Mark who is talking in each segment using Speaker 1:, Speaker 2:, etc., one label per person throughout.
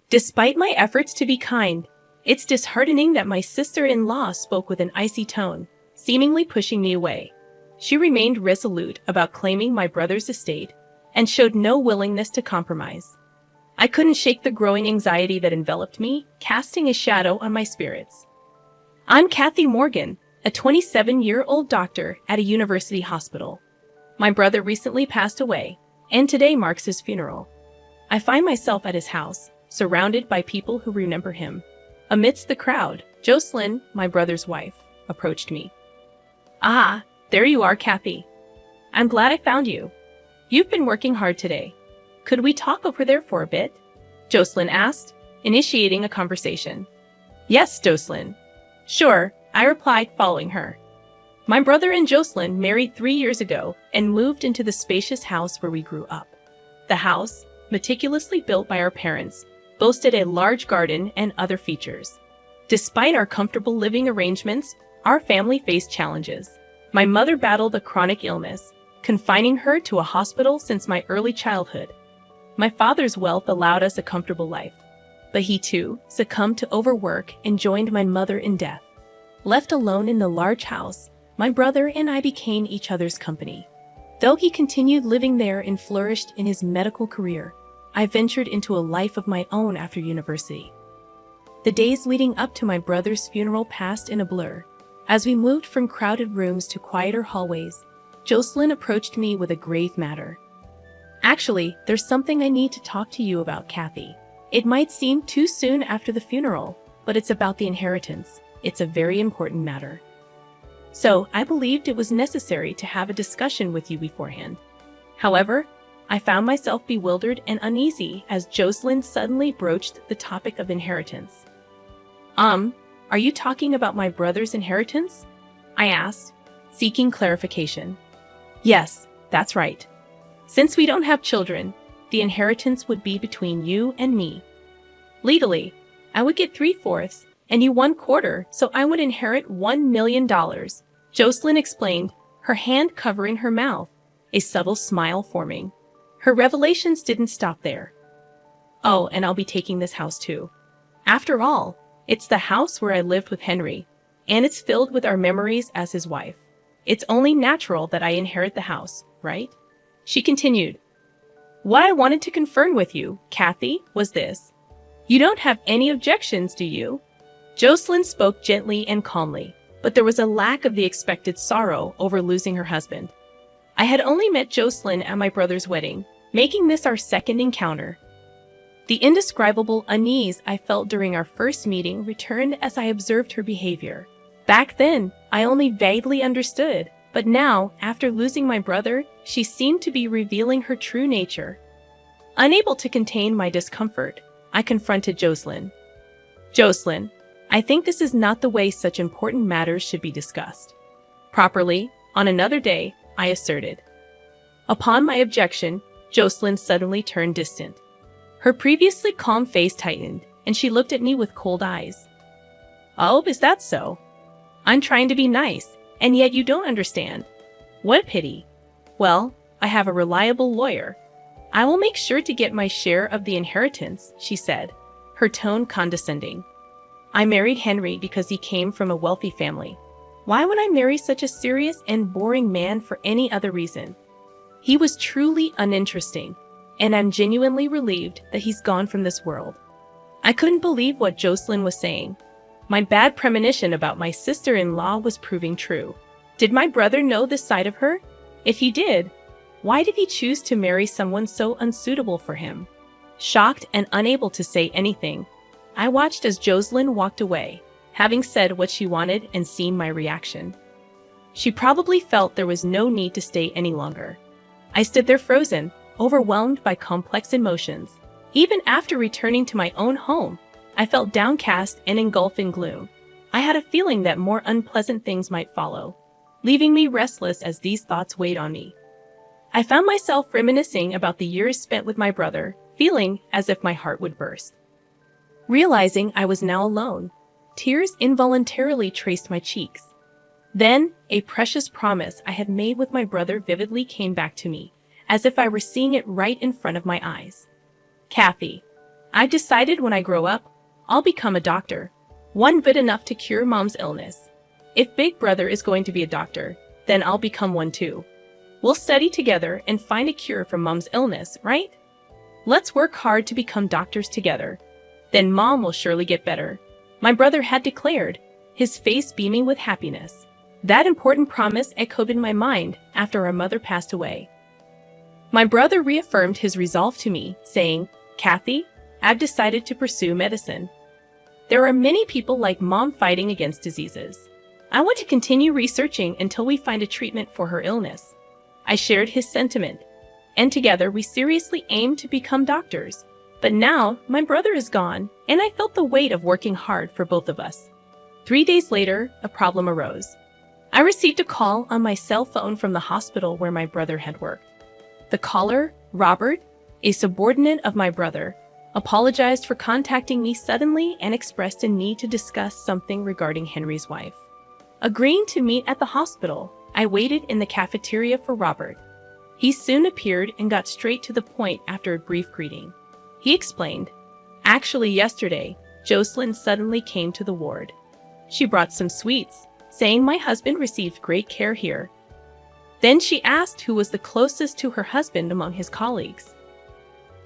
Speaker 1: Despite my efforts to be kind, it's disheartening that my sister-in-law spoke with an icy tone, seemingly pushing me away. She remained resolute about claiming my brother's estate and showed no willingness to compromise. I couldn't shake the growing anxiety that enveloped me, casting a shadow on my spirits. I'm Kathy Morgan, a 27-year-old doctor at a university hospital. My brother recently passed away, and today marks his funeral. I find myself at his house, surrounded by people who remember him. Amidst the crowd, Jocelyn, my brother's wife, approached me. "Ah, there you are, Kathy. I'm glad I found you. You've been working hard today. Could we talk over there for a bit?" Jocelyn asked, initiating a conversation. "Yes, Jocelyn." "Sure," I replied, following her. My brother and Jocelyn married 3 years ago and moved into the spacious house where we grew up. The house, meticulously built by our parents, boasted a large garden and other features. Despite our comfortable living arrangements, our family faced challenges. My mother battled a chronic illness, confining her to a hospital since my early childhood. My father's wealth allowed us a comfortable life, but he too succumbed to overwork and joined my mother in death. Left alone in the large house, my brother and I became each other's company. Though he continued living there and flourished in his medical career, I ventured into a life of my own after university. The days leading up to my brother's funeral passed in a blur. As we moved from crowded rooms to quieter hallways, Jocelyn approached me with a grave matter. "Actually, there's something I need to talk to you about, Kathy. It might seem too soon after the funeral, but it's about the inheritance. It's a very important matter." So, I believed it was necessary to have a discussion with you beforehand. However, I found myself bewildered and uneasy as Jocelyn suddenly broached the topic of inheritance. Are you talking about my brother's inheritance?" I asked, seeking clarification. "Yes, that's right. Since we don't have children, the inheritance would be between you and me. Legally, I would get 3/4 and you 1/4, so I would inherit $1 million, Jocelyn explained, her hand covering her mouth, a subtle smile forming. Her revelations didn't stop there. "Oh, and I'll be taking this house too. After all, it's the house where I lived with Henry, and it's filled with our memories as his wife. It's only natural that I inherit the house, right?" She continued. "What I wanted to confirm with you, Kathy, was this. You don't have any objections, do you?" Jocelyn spoke gently and calmly, but there was a lack of the expected sorrow over losing her husband. I had only met Jocelyn at my brother's wedding, making this our second encounter. The indescribable unease I felt during our first meeting returned as I observed her behavior. Back then, I only vaguely understood, but now, after losing my brother, she seemed to be revealing her true nature. Unable to contain my discomfort, I confronted Jocelyn. "Jocelyn, I think this is not the way such important matters should be discussed. Properly, on another day," I asserted. Upon my objection, Jocelyn suddenly turned distant. Her previously calm face tightened, and she looked at me with cold eyes. "Oh, is that so? I'm trying to be nice, and yet you don't understand. What a pity. Well, I have a reliable lawyer. I will make sure to get my share of the inheritance," she said, her tone condescending. "I married Henry because he came from a wealthy family. Why would I marry such a serious and boring man for any other reason? He was truly uninteresting, and I'm genuinely relieved that he's gone from this world." I couldn't believe what Jocelyn was saying. My bad premonition about my sister-in-law was proving true. Did my brother know this side of her? If he did, why did he choose to marry someone so unsuitable for him? Shocked and unable to say anything, I watched as Jocelyn walked away, having said what she wanted and seen my reaction. She probably felt there was no need to stay any longer. I stood there frozen, overwhelmed by complex emotions. Even after returning to my own home, I felt downcast and engulfed in gloom. I had a feeling that more unpleasant things might follow, leaving me restless as these thoughts weighed on me. I found myself reminiscing about the years spent with my brother, feeling as if my heart would burst. Realizing I was now alone, tears involuntarily traced my cheeks. Then, a precious promise I had made with my brother vividly came back to me, as if I were seeing it right in front of my eyes. "Kathy, I've decided when I grow up, I'll become a doctor. One good enough to cure mom's illness. If Big Brother is going to be a doctor, then I'll become one too. We'll study together and find a cure for mom's illness, right? Let's work hard to become doctors together. Then mom will surely get better. My brother had declared, his face beaming with happiness. That important promise echoed in my mind after our mother passed away. My brother reaffirmed his resolve to me, saying, "Kathy, I've decided to pursue medicine. There are many people like mom fighting against diseases. I want to continue researching until we find a treatment for her illness." I shared his sentiment, and together we seriously aimed to become doctors. But now, my brother is gone, and I felt the weight of working hard for both of us. 3 days later, a problem arose. I received a call on my cell phone from the hospital where my brother had worked. The caller, Robert, a subordinate of my brother, apologized for contacting me suddenly and expressed a need to discuss something regarding Henry's wife. Agreeing to meet at the hospital, I waited in the cafeteria for Robert. He soon appeared and got straight to the point after a brief greeting. He explained, "Actually, yesterday, Jocelyn suddenly came to the ward. She brought some sweets, saying my husband received great care here. Then she asked who was the closest to her husband among his colleagues."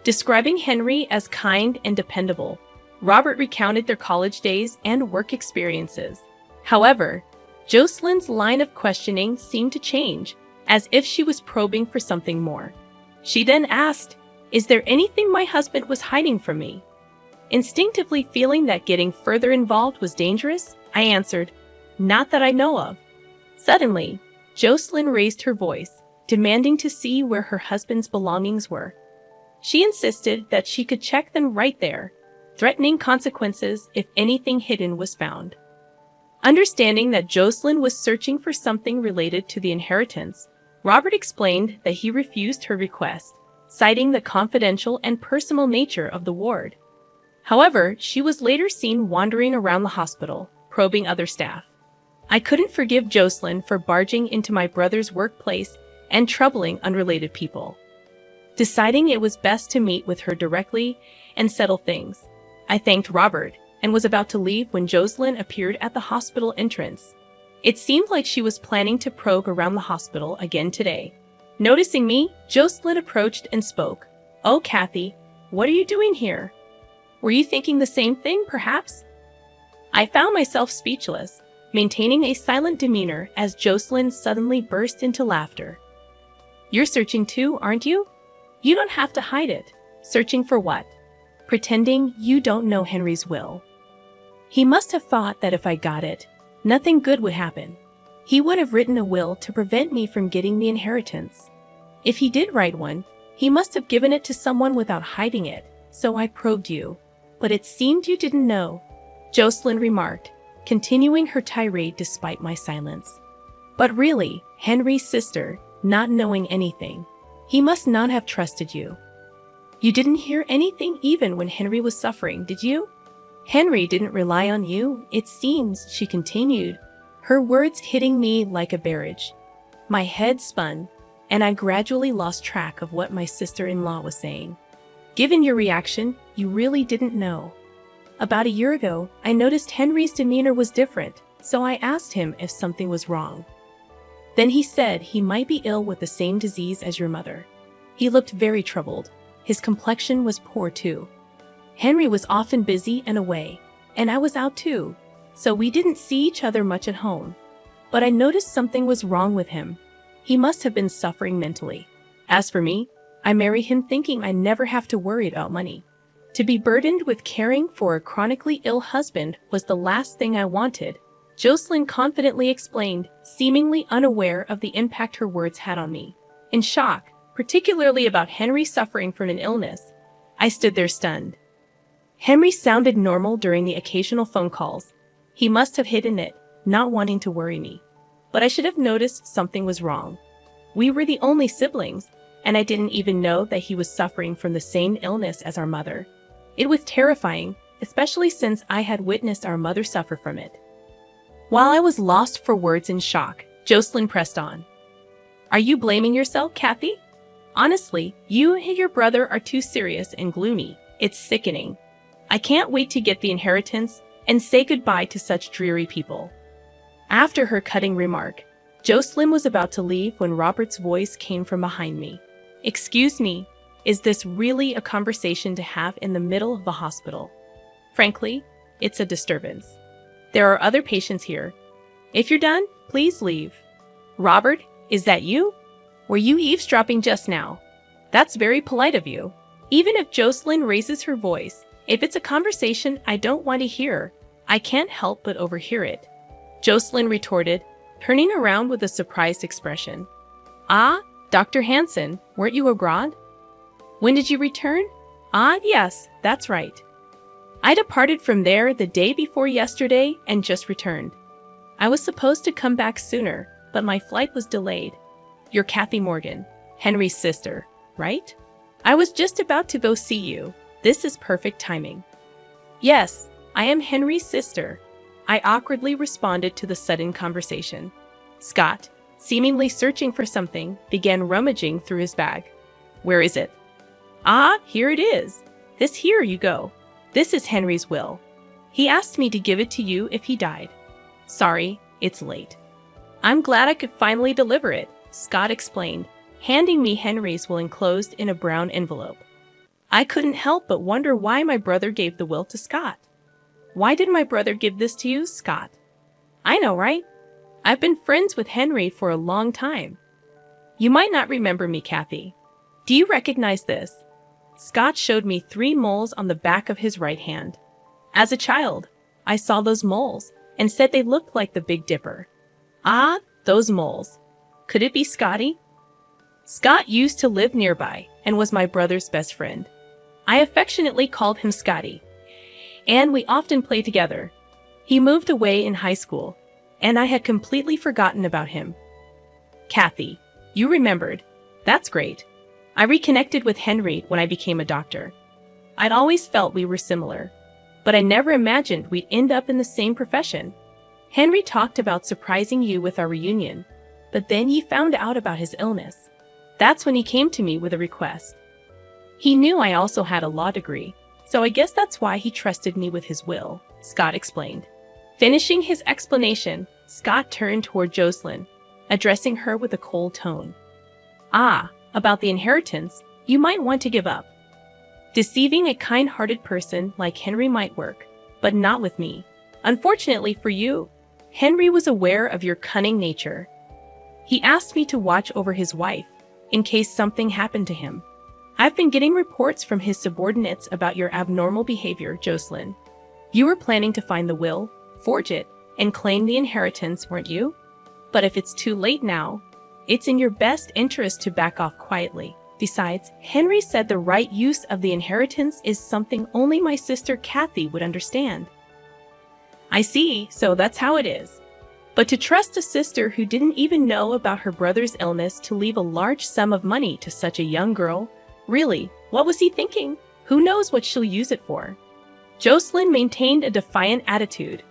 Speaker 1: Describing Henry as kind and dependable, Robert recounted their college days and work experiences. However, Jocelyn's line of questioning seemed to change, as if she was probing for something more. She then asked, "Is there anything my husband was hiding from me?" Instinctively feeling that getting further involved was dangerous, I answered, "Not that I know of." Suddenly, Jocelyn raised her voice, demanding to see where her husband's belongings were. She insisted that she could check them right there, threatening consequences if anything hidden was found. Understanding that Jocelyn was searching for something related to the inheritance, Robert explained that he refused her request, citing the confidential and personal nature of the ward. However, she was later seen wandering around the hospital, probing other staff. I couldn't forgive Jocelyn for barging into my brother's workplace and troubling unrelated people. Deciding it was best to meet with her directly and settle things, I thanked Robert and was about to leave when Jocelyn appeared at the hospital entrance. It seemed like she was planning to probe around the hospital again today. Noticing me, Jocelyn approached and spoke. "Oh, Kathy, what are you doing here? Were you thinking the same thing, perhaps?" I found myself speechless, maintaining a silent demeanor as Jocelyn suddenly burst into laughter. "You're searching too, aren't you? You don't have to hide it. Searching for what? Pretending you don't know Henry's will. He must have thought that if I got it, nothing good would happen. He would have written a will to prevent me from getting the inheritance. If he did write one, he must have given it to someone without hiding it, so I probed you. But it seemed you didn't know," Jocelyn remarked, continuing her tirade despite my silence. "But really, Henry's sister, not knowing anything, he must not have trusted you. You didn't hear anything even when Henry was suffering, did you? Henry didn't rely on you, it seems," she continued, her words hitting me like a barrage. My head spun, and I gradually lost track of what my sister-in-law was saying. "Given your reaction, you really didn't know. About a year ago, I noticed Henry's demeanor was different, so I asked him if something was wrong. Then he said he might be ill with the same disease as your mother. He looked very troubled. His complexion was poor too. Henry was often busy and away, and I was out too, so we didn't see each other much at home. But I noticed something was wrong with him. He must have been suffering mentally. As for me, I married him thinking I never have to worry about money. To be burdened with caring for a chronically ill husband was the last thing I wanted," Jocelyn confidently explained, seemingly unaware of the impact her words had on me. In shock, particularly about Henry suffering from an illness, I stood there stunned. Henry sounded normal during the occasional phone calls. He must have hidden it, not wanting to worry me. But I should have noticed something was wrong. We were the only siblings, and I didn't even know that he was suffering from the same illness as our mother. It was terrifying, especially since I had witnessed our mother suffer from it. While I was lost for words in shock, Jocelyn pressed on. "Are you blaming yourself, Kathy? Honestly, you and your brother are too serious and gloomy. It's sickening. I can't wait to get the inheritance and say goodbye to such dreary people." After her cutting remark, Jocelyn was about to leave when Robert's voice came from behind me. "Excuse me, is this really a conversation to have in the middle of the hospital? Frankly, it's a disturbance. There are other patients here. If you're done, please leave." "Robert, is that you? Were you eavesdropping just now? That's very polite of you." Even if Jocelyn raises her voice, if it's a conversation I don't want to hear, I can't help but overhear it. Jocelyn retorted, turning around with a surprised expression. "Ah, Dr. Hansen, weren't you abroad? When did you return?" "Ah, yes, that's right. I departed from there the day before yesterday and just returned. I was supposed to come back sooner, but my flight was delayed. You're Kathy Morgan, Henry's sister, right? I was just about to go see you. This is perfect timing." "Yes, I am Henry's sister," I awkwardly responded to the sudden conversation. Scott, seemingly searching for something, began rummaging through his bag. "Where is it?" "Ah, here it is. Here you go. This is Henry's will. He asked me to give it to you if he died. Sorry, it's late." "I'm glad I could finally deliver it," Scott explained, handing me Henry's will enclosed in a brown envelope. I couldn't help but wonder why my brother gave the will to Scott. "Why did my brother give this to you, Scott?" "I know, right? I've been friends with Henry for a long time. You might not remember me, Kathy. Do you recognize this?" Scott showed me 3 moles on the back of his right hand. As a child, I saw those moles and said they looked like the Big Dipper. "Ah, those moles. Could it be Scotty?" Scott used to live nearby and was my brother's best friend. I affectionately called him Scotty, and we often played together. He moved away in high school, and I had completely forgotten about him. "Kathy, you remembered. That's great. I reconnected with Henry when I became a doctor. I'd always felt we were similar, but I never imagined we'd end up in the same profession. Henry talked about surprising you with our reunion, but then he found out about his illness. That's when he came to me with a request. He knew I also had a law degree, so I guess that's why he trusted me with his will," Scott explained. Finishing his explanation, Scott turned toward Jocelyn, addressing her with a cold tone. "Ah, about the inheritance, you might want to give up. Deceiving a kind-hearted person like Henry might work, but not with me. Unfortunately for you, Henry was aware of your cunning nature. He asked me to watch over his wife, in case something happened to him. I've been getting reports from his subordinates about your abnormal behavior, Jocelyn. You were planning to find the will, forge it, and claim the inheritance, weren't you? But if it's too late now, it's in your best interest to back off quietly. Besides, Henry said the right use of the inheritance is something only my sister Kathy would understand." "I see, so that's how it is. But to trust a sister who didn't even know about her brother's illness to leave a large sum of money to such a young girl, really, what was he thinking? Who knows what she'll use it for?" Jocelyn maintained a defiant attitude,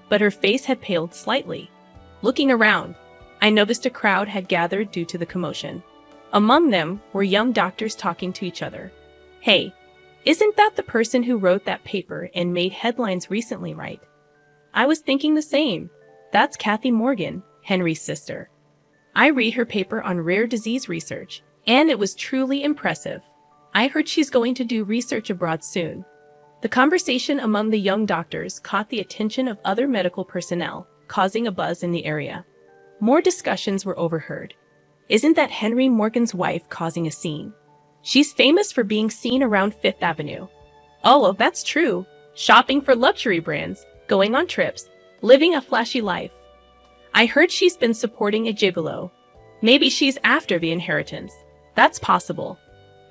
Speaker 1: but her face had paled slightly. Looking around, I noticed a crowd had gathered due to the commotion. Among them were young doctors talking to each other. "Hey, isn't that the person who wrote that paper and made headlines recently, right?" I was thinking the same. That's Kathy Morgan, Henry's sister. I read her paper on rare disease research, and it was truly impressive. I heard she's going to do research abroad soon. The conversation among the young doctors caught the attention of other medical personnel, causing a buzz in the area. More discussions were overheard. "Isn't that Henry Morgan's wife causing a scene? She's famous for being seen around Fifth Avenue." "Oh, well, that's true. Shopping for luxury brands, going on trips, living a flashy life. I heard she's been supporting a gigolo. Maybe she's after the inheritance. That's possible.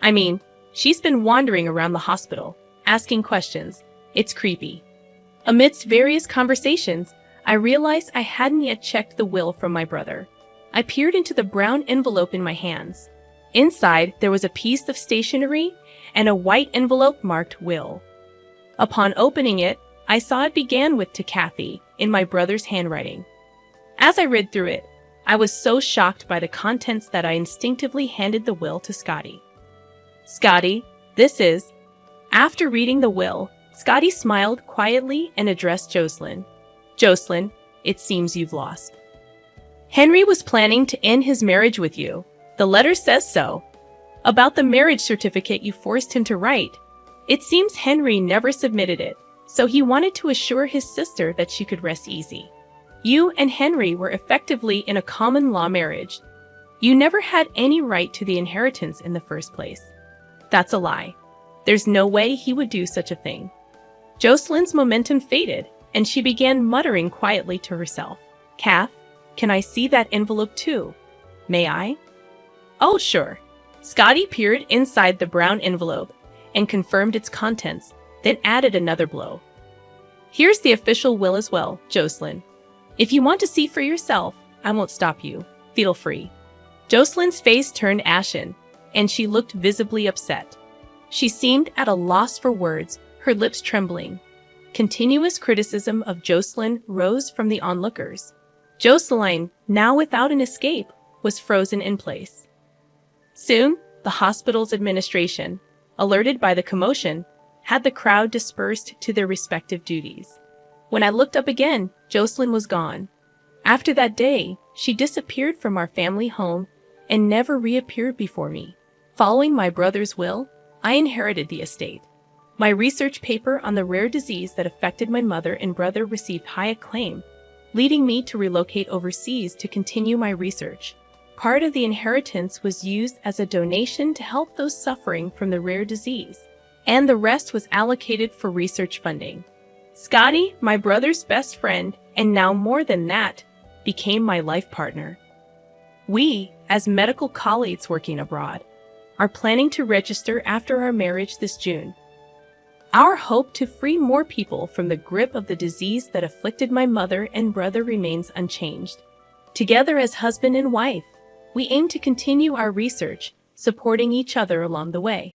Speaker 1: I mean, she's been wandering around the hospital, asking questions. It's creepy." Amidst various conversations, I realized I hadn't yet checked the will from my brother. I peered into the brown envelope in my hands. Inside, there was a piece of stationery and a white envelope marked will. Upon opening it, I saw it began with "To Kathy" in my brother's handwriting. As I read through it, I was so shocked by the contents that I instinctively handed the will to Scotty. "Scotty, this is..." After reading the will, Scotty smiled quietly and addressed Jocelyn. Jocelyn, it seems you've lost. Henry was planning to end his marriage with you. The letter says so. About the marriage certificate you forced him to write. It seems Henry never submitted it, so he wanted to assure his sister that she could rest easy. You and Henry were effectively in a common law marriage. You never had any right to the inheritance in the first place. That's a lie. There's no way he would do such a thing. Jocelyn's momentum faded, and she began muttering quietly to herself. Kath, can I see that envelope too? May I? Oh, sure. Scotty peered inside the brown envelope and confirmed its contents, then added another blow. Here's the official will as well, Jocelyn. If you want to see for yourself, I won't stop you. Feel free. Jocelyn's face turned ashen, and she looked visibly upset. She seemed at a loss for words, her lips trembling. Continuous criticism of Jocelyn rose from the onlookers. Jocelyn, now without an escape, was frozen in place. Soon, the hospital's administration, alerted by the commotion, had the crowd dispersed to their respective duties. When I looked up again, Jocelyn was gone. After that day, she disappeared from our family home and never reappeared before me. Following my brother's will, I inherited the estate. My research paper on the rare disease that affected my mother and brother received high acclaim, leading me to relocate overseas to continue my research. Part of the inheritance was used as a donation to help those suffering from the rare disease, and the rest was allocated for research funding. Scotty, my brother's best friend, and now more than that, became my life partner. We, as medical colleagues working abroad, are planning to register after our marriage this June. Our hope to free more people from the grip of the disease that afflicted my mother and brother remains unchanged. Together as husband and wife, we aim to continue our research, supporting each other along the way.